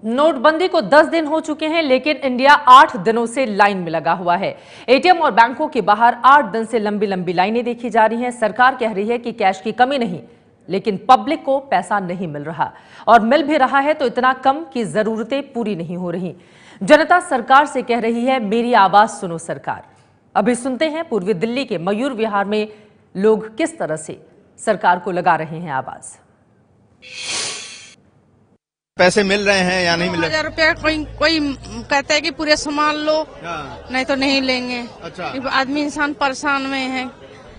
नोटबंदी को 10 दिन हो चुके हैं, लेकिन इंडिया 8 दिनों से लाइन में लगा हुआ है। एटीएम और बैंकों के बाहर 8 दिन से लंबी लंबी लाइनें देखी जा रही हैं। सरकार कह रही है कि कैश की कमी नहीं, लेकिन पब्लिक को पैसा नहीं मिल रहा, और मिल भी रहा है तो इतना कम कि जरूरतें पूरी नहीं हो रही। जनता सरकार से कह रही है, मेरी आवाज सुनो सरकार। अभी सुनते हैं पूर्वी दिल्ली के मयूर विहार में लोग किस तरह से सरकार को लगा रहे हैं आवाज। पैसे मिल रहे हैं या नहीं मिल रहे? 1000 रुपया कोई कहता है कि पूरे सामान लो, नहीं तो नहीं लेंगे। अच्छा, आदमी इंसान परेशान में है।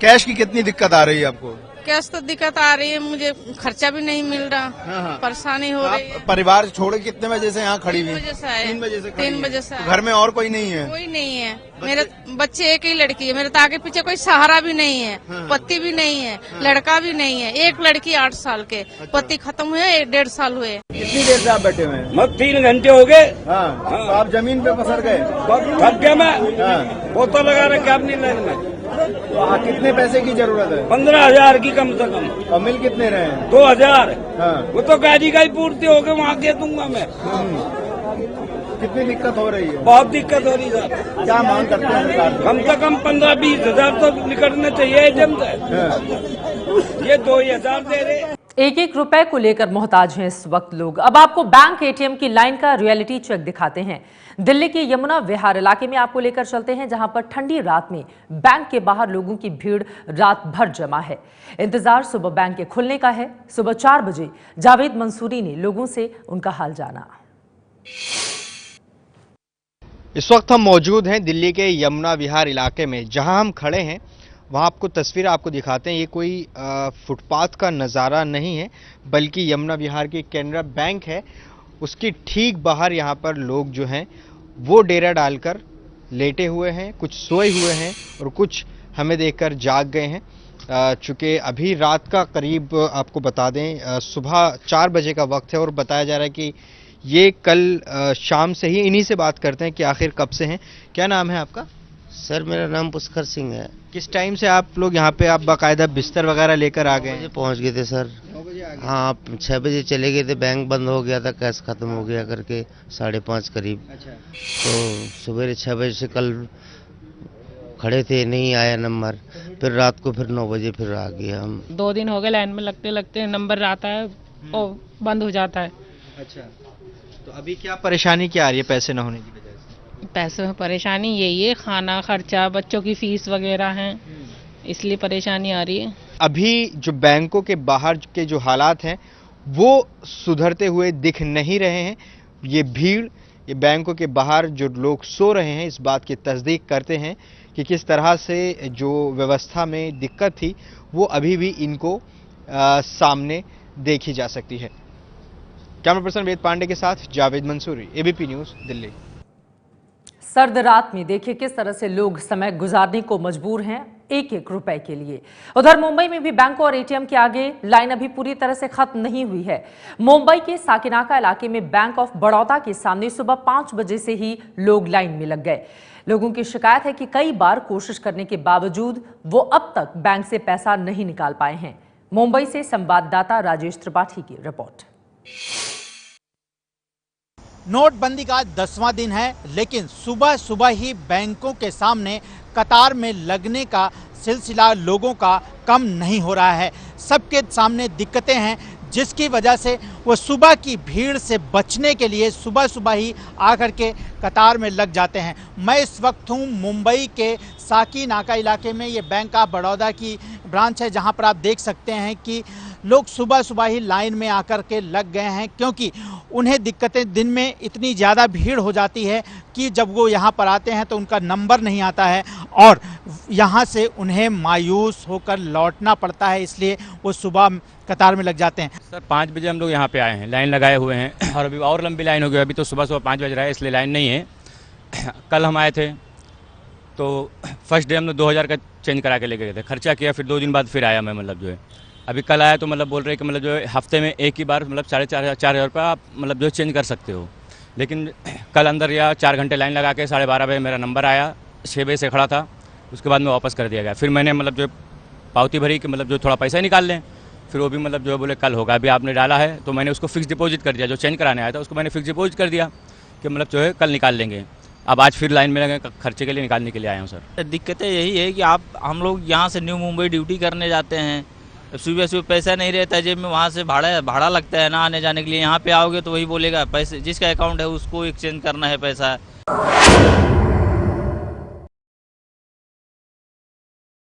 कैश की कितनी दिक्कत आ रही है आपको? कैश तो दिक्कत आ रही है, मुझे खर्चा भी नहीं मिल रहा, परेशानी हो रही है। परिवार छोड़ के कितने बजे से यहाँ खड़ी हुई? 3 बजे से आए। 3 बजे से 3 बजे से घर में और कोई नहीं है? कोई नहीं है। मेरे बच्चे एक ही लड़की है, मेरे तो आगे पीछे कोई सहारा भी नहीं है, पति भी नहीं है, लड़का भी नहीं है। एक लड़की 8 साल के, पति खत्म हुए 1.5 साल हुए। कितनी देर से आप बैठे हुए हैं? 3 घंटे हो गए। तो आप जमीन पे पसर गए? थक गया मैं। बोतल लगा रखे अपनी लाइन में। तो कितने पैसे की जरूरत है? 15,000 की कम से कम। और मिल कितने रहे हैं? 2,000। हाँ। वो तो गाड़ी का ही पूर्ति हो गए, वहाँ दे दूंगा मैं। कितनी दिक्कत हो रही है? बहुत दिक्कत हो रही है। क्या मांग करते हैं सरकार से? कम से कम 15-20 हजार तो निकलना चाहिए एटीएम से। ये 2,000 दे रहे। एक एक रुपए को लेकर मोहताज हैं इस वक्त लोग। अब आपको बैंक एटीएम की लाइन का रियलिटी चेक दिखाते हैं। दिल्ली के यमुना विहार इलाके में आपको लेकर चलते हैं, जहां पर ठंडी रात में बैंक के बाहर लोगों की भीड़ रात भर जमा है। इंतजार सुबह बैंक के खुलने का है। सुबह 4 बजे जावेद मंसूरी ने लोगों से उनका हाल जाना। इस वक्त हम मौजूद हैं दिल्ली के यमुना विहार इलाके में। जहां हम खड़े हैं वहां आपको तस्वीर आपको दिखाते हैं। ये कोई फुटपाथ का नज़ारा नहीं है, बल्कि यमुना विहार की कैनरा बैंक है, उसकी ठीक बाहर यहाँ पर लोग जो हैं वो डेरा डालकर लेटे हुए हैं, कुछ सोए हुए हैं और कुछ हमें देखकर जाग गए हैं। चूँकि अभी रात का करीब आपको बता दें सुबह 4 बजे का वक्त है और बताया जा रहा है कि ये कल शाम से ही। इन्हीं से बात करते हैं कि आखिर कब से हैं। क्या नाम है आपका? सर मेरा नाम पुष्कर सिंह है। किस टाइम से आप लोग यहाँ पे आप बाकायदा बिस्तर वगैरह लेकर आ गए? 9 बजे पहुँच गए थे सर। 9 बजे आ गए? हाँ, 6 बजे चले गए थे, बैंक बंद हो गया था, कैश खत्म हो गया करके 5:30 करीब। अच्छा। तो सवेरे 6 बजे से कल खड़े थे, नहीं आया नंबर। फिर रात को फिर 9 बजे फिर आ गए हम। 2 दिन हो गए लाइन में लगते लगते नंबर आता है और बंद हो जाता है। अच्छा, तो अभी क्या परेशानी क्या आ रही है पैसे न होने की वजह से? पैसों में परेशानी यही है, खाना खर्चा, बच्चों की फीस वगैरह हैं, इसलिए परेशानी आ रही है। अभी जो बैंकों के बाहर के जो हालात हैं वो सुधरते हुए दिख नहीं रहे हैं। ये भीड़, ये बैंकों के बाहर जो लोग सो रहे हैं, इस बात की तस्दीक करते हैं कि किस तरह से जो व्यवस्था में दिक्कत थी वो अभी भी इनको सामने देखी जा सकती है। कैमरा पर्सन वेद पांडे के साथ जावेद मंसूरी, एबीपी न्यूज़, दिल्ली। सर्द रात में देखिए किस तरह से लोग समय गुजारने को मजबूर हैं एक एक रुपए के लिए। उधर मुंबई में भी बैंकों और एटीएम के आगे लाइन अभी पूरी तरह से खत्म नहीं हुई है। मुंबई के साकिनाका इलाके में बैंक ऑफ बड़ौदा के सामने सुबह 5 बजे से ही लोग लाइन में लग गए। लोगों की शिकायत है कि कई बार कोशिश करने के बावजूद वो अब तक बैंक से पैसा नहीं निकाल पाए हैं। मुंबई से संवाददाता राजेश त्रिपाठी की रिपोर्ट। नोटबंदी का 10वां दिन है, लेकिन सुबह सुबह ही बैंकों के सामने कतार में लगने का सिलसिला लोगों का कम नहीं हो रहा है। सबके सामने दिक्कतें हैं, जिसकी वजह से वो सुबह की भीड़ से बचने के लिए सुबह सुबह ही आकर के कतार में लग जाते हैं। मैं इस वक्त हूँ मुंबई के साकीनाका इलाके में। ये बैंक ऑफ बड़ौदा की ब्रांच है, जहाँ पर आप देख सकते हैं कि लोग सुबह सुबह ही लाइन में आकर के लग गए हैं, क्योंकि उन्हें दिक्कतें, दिन में इतनी ज़्यादा भीड़ हो जाती है कि जब वो यहाँ पर आते हैं तो उनका नंबर नहीं आता है और यहाँ से उन्हें मायूस होकर लौटना पड़ता है, इसलिए वो सुबह कतार में लग जाते हैं। सर 5 बजे हम लोग यहाँ पे आए हैं, लाइन लगाए हुए हैं और अभी और लंबी लाइन हो गई। अभी तो सुबह 5 बज रहा है, इसलिए लाइन नहीं है। कल हम आए थे तो फर्स्ट डे हम लोग 2,000 का चेंज करा के लेके गए थे, खर्चा किया, फिर 2 दिन बाद फिर आया मैं, मतलब जो है अभी कल आया तो मतलब बोल रहे हैं कि मतलब जो है हफ्ते में एक ही बार मतलब 4,500 रुपये आप मतलब जो है चेंज कर सकते हो। लेकिन कल अंदर या 4 घंटे लाइन लगा के 12:30 बजे मेरा नंबर आया, 6 बजे से खड़ा था, उसके बाद में वापस कर दिया गया। फिर मैंने मतलब जो पावती भरी कि मतलब जो थोड़ा पैसा निकाल लें, फिर वो भी मतलब जो है बोले कल होगा, अभी आपने डाला है तो मैंने उसको फिक्स डिपॉजिट कर दिया, जो चेंज कराने आया था उसको मैंने फिक्स डिपॉजिट कर दिया कि मतलब जो है कल निकाल लेंगे। अब आज फिर लाइन में लगे, खर्चे के लिए निकालने के लिए आया हूँ सर। दिक्कतें यही है कि हम लोग यहाँ से न्यू मुंबई ड्यूटी करने जाते हैं, सुबह सुबह पैसा नहीं रहता है जेब में, वहाँ से भाड़ा लगता है ना आने जाने के लिए। यहाँ पे आओगे तो वही बोलेगा पैसे जिसका अकाउंट है उसको एक्सचेंज करना है पैसा।